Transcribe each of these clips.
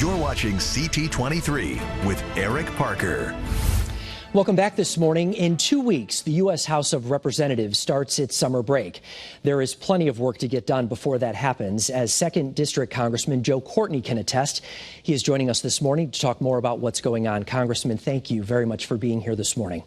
You're watching CT23 with Eric Parker. Welcome back this morning. In 2 weeks, the U.S. House of Representatives starts its summer break. There is plenty of work to get done before that happens, as 2nd District Congressman Joe Courtney can attest. He is joining us this morning to talk more about what's going on. Congressman, thank you very much for being here this morning.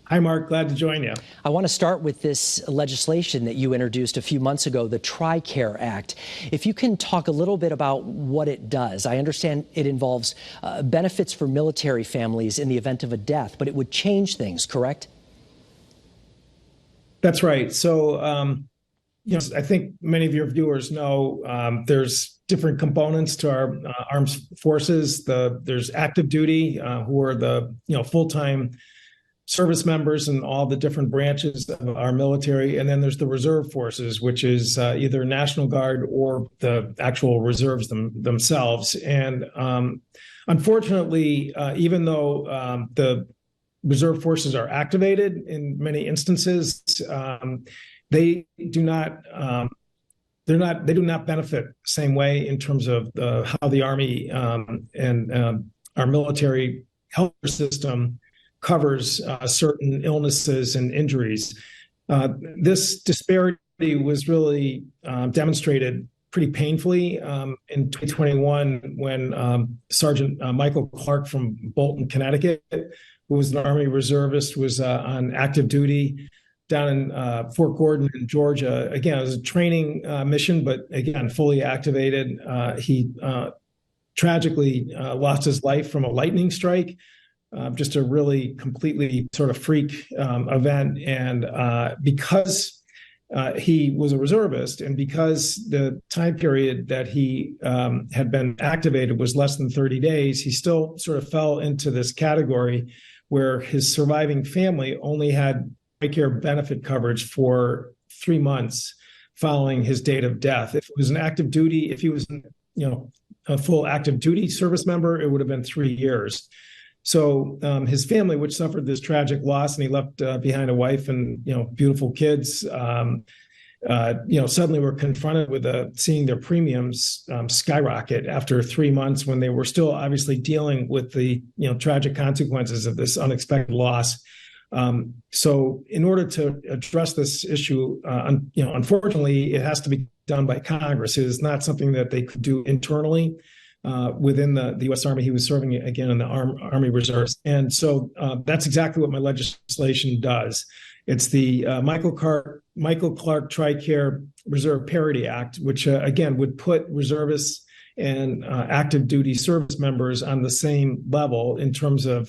Hi, Mark. Glad to join you. I want to start with this legislation that you introduced a few months ago, the Tricare Act. If you can talk a little bit about what it does. I understand it involves benefits for military families in the event of a death, but it would change things, correct? That's right. So, I think many of your viewers know there's different components to our armed forces. There's active duty, who are the full-time service members in all the different branches of our military. And then there's the reserve forces, which is either National Guard or the actual reserves themselves. And unfortunately, even though the reserve forces are activated in many instances, they do not benefit the same way in terms of how the Army and our military health system covers certain illnesses and injuries. This disparity was really demonstrated pretty painfully in 2021 when Sergeant Michael Clark from Bolton, Connecticut, who was an Army reservist, was on active duty down in Fort Gordon in Georgia. Again, it was a training mission, but again, fully activated. He tragically lost his life from a lightning strike. Just a really completely sort of freak event. And because he was a reservist and because the time period that he had been activated was less than 30 days, he still sort of fell into this category where his surviving family only had Tricare benefit coverage for 3 months following his date of death. If it was an active duty, if he was, a full active duty service member, it would have been 3 years. So his family, which suffered this tragic loss, and he left behind a wife and beautiful kids, suddenly were confronted with seeing their premiums skyrocket after 3 months when they were still obviously dealing with the tragic consequences of this unexpected loss. So in order to address this issue, unfortunately, it has to be done by Congress. It is not something that they could do internally. Within the U.S. Army. He was serving again in the Army Reserves. And so that's exactly what my legislation does. It's the Michael Clark Tricare Reserve Parity Act, which again would put reservists and active duty service members on the same level in terms of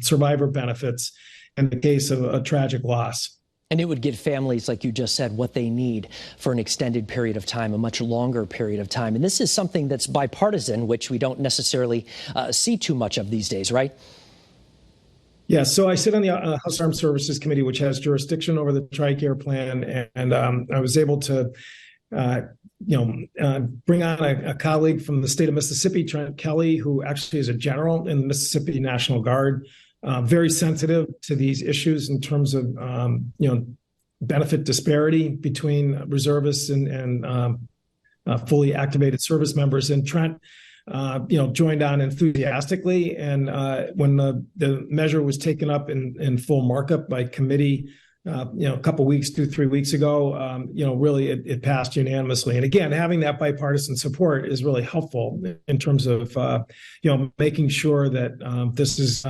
survivor benefits in the case of a tragic loss. And it would give families, like you just said, what they need for an extended period of time, a much longer period of time. And this is something that's bipartisan, which we don't necessarily see too much of these days, right? Yeah, so I sit on the House Armed Services Committee, which has jurisdiction over the TRICARE plan, and I was able to, bring on a colleague from the state of Mississippi, Trent Kelly, who actually is a general in the Mississippi National Guard. Very sensitive to these issues in terms of, benefit disparity between reservists and fully activated service members. And Trent, joined on enthusiastically. And when the measure was taken up in full markup by committee, a couple weeks, 2-3 weeks ago, really it passed unanimously. And again, having that bipartisan support is really helpful in terms of, making sure that this is,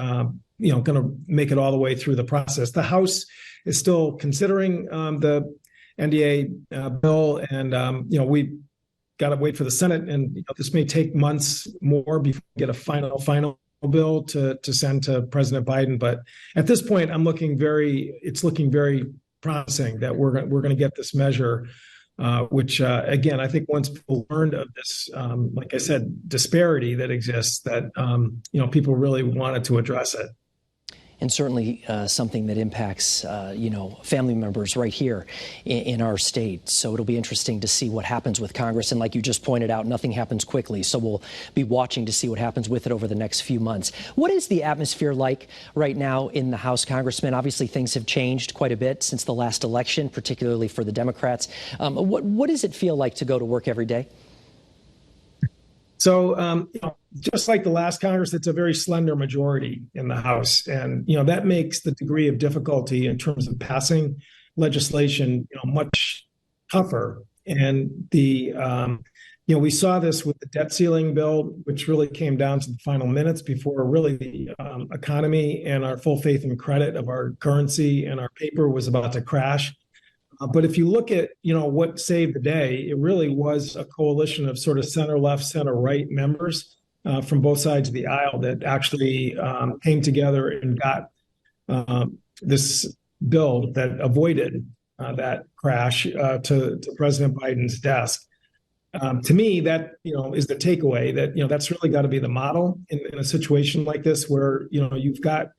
going to make it all the way through the process. The House is still considering the NDA bill, and we got to wait for the Senate, and this may take months more before we get a final bill to send to President Biden. But at this point, it's looking very promising that we're going to get this measure, which again, I think once people learned of this, like I said, disparity that exists, that people really wanted to address it. And certainly something that impacts, family members right here in our state. So it'll be interesting to see what happens with Congress. And like you just pointed out, nothing happens quickly. So we'll be watching to see what happens with it over the next few months. What is the atmosphere like right now in the House, Congressman? Obviously, things have changed quite a bit since the last election, particularly for the Democrats. What does it feel like to go to work every day? So, just like the last Congress, it's a very slender majority in the House. And, that makes the degree of difficulty in terms of passing legislation, much tougher. And we saw this with the debt ceiling bill, which really came down to the final minutes before really the economy and our full faith and credit of our currency and our paper was about to crash. But if you look at, what saved the day, it really was a coalition of sort of center left, center right members from both sides of the aisle that actually came together and got this bill that avoided that crash to President Biden's desk. To me, that is the takeaway that that's really got to be the model in a situation like this, where you've got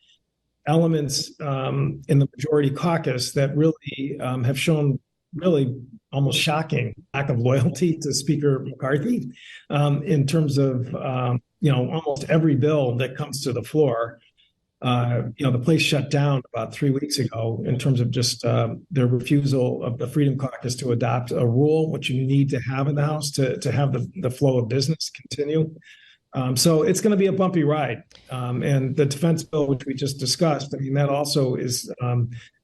elements in the majority caucus that really have shown really almost shocking lack of loyalty to Speaker McCarthy in terms of almost every bill that comes to the floor. The place shut down about 3 weeks ago in terms of just their refusal of the Freedom Caucus to adopt a rule, which you need to have in the House to have the flow of business continue. So it's going to be a bumpy ride. And the defense bill, which we just discussed, that also is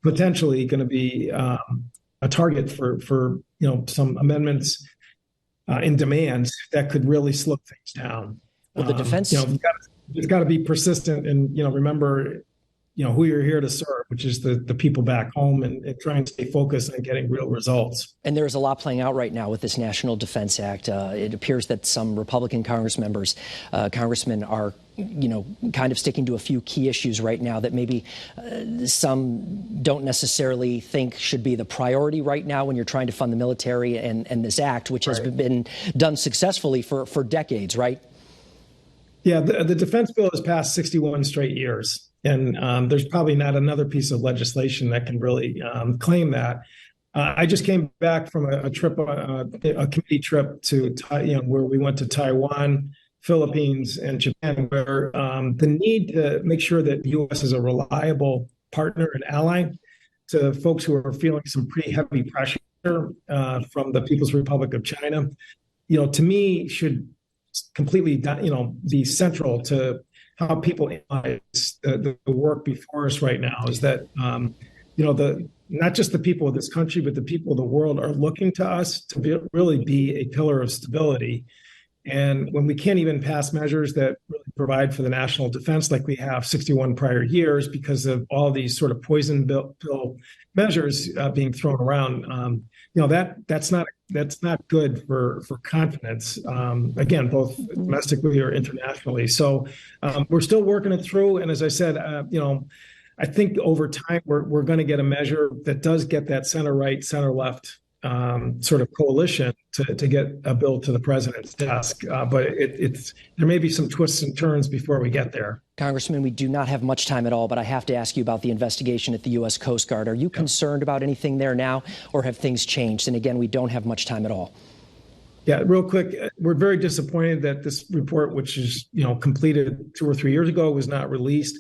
potentially going to be a target for some amendments in demands that could really slow things down. Well, the defense... It's got to be persistent and, remember, who you're here to serve, which is the people back home, and try and stay focused on getting real results. And there's a lot playing out right now with this National Defense Act. It appears that some Republican congressmen are, kind of sticking to a few key issues right now that maybe some don't necessarily think should be the priority right now when you're trying to fund the military and this act, which has been done successfully for decades, right? Yeah, the defense bill has passed 61 straight years, and there's probably not another piece of legislation that can really claim that. I just came back from a committee trip to where we went to Taiwan, Philippines, and Japan, where the need to make sure that the U.S. is a reliable partner and ally to folks who are feeling some pretty heavy pressure from the People's Republic of China, to me should completely, be central to how people analyze the work before us right now. Is that not just the people of this country, but the people of the world are looking to us to really be a pillar of stability. And when we can't even pass measures that really provide for the national defense like we have 61 prior years because of all these sort of poison pill measures being thrown around, that's not good for confidence, again, both domestically or internationally. So we're still working it through. And as I said, I think over time we're going to get a measure that does get that center right, center left sort of coalition to get a bill to the president's desk. But there may be some twists and turns before we get there. Congressman, we do not have much time at all, but I have to ask you about the investigation at the U.S. Coast Guard. Are you concerned about anything there now, or have things changed? And again, we don't have much time at all. Yeah, real quick, we're very disappointed that this report, which is completed 2 or 3 years ago, was not released.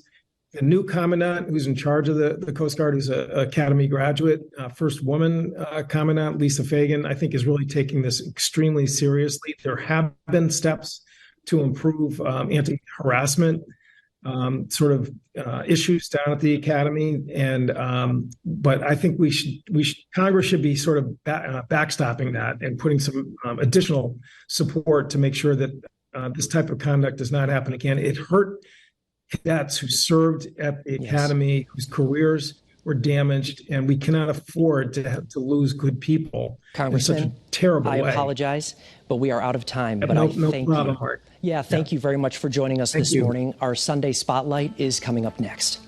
The new commandant who's in charge of the Coast Guard, who's an Academy graduate, first woman commandant, Lisa Fagan, I think is really taking this extremely seriously. There have been steps to improve anti-harassment issues down at the Academy, but I think Congress should be sort of backstopping that and putting some additional support to make sure that this type of conduct does not happen again. It hurt cadets who served at the Academy, whose careers were damaged, and we cannot afford to lose good people in such a terrible way. I apologize, but we are out of time. But no thank problem, you. Mark. Thank you very much for joining us this morning. Our Sunday Spotlight is coming up next.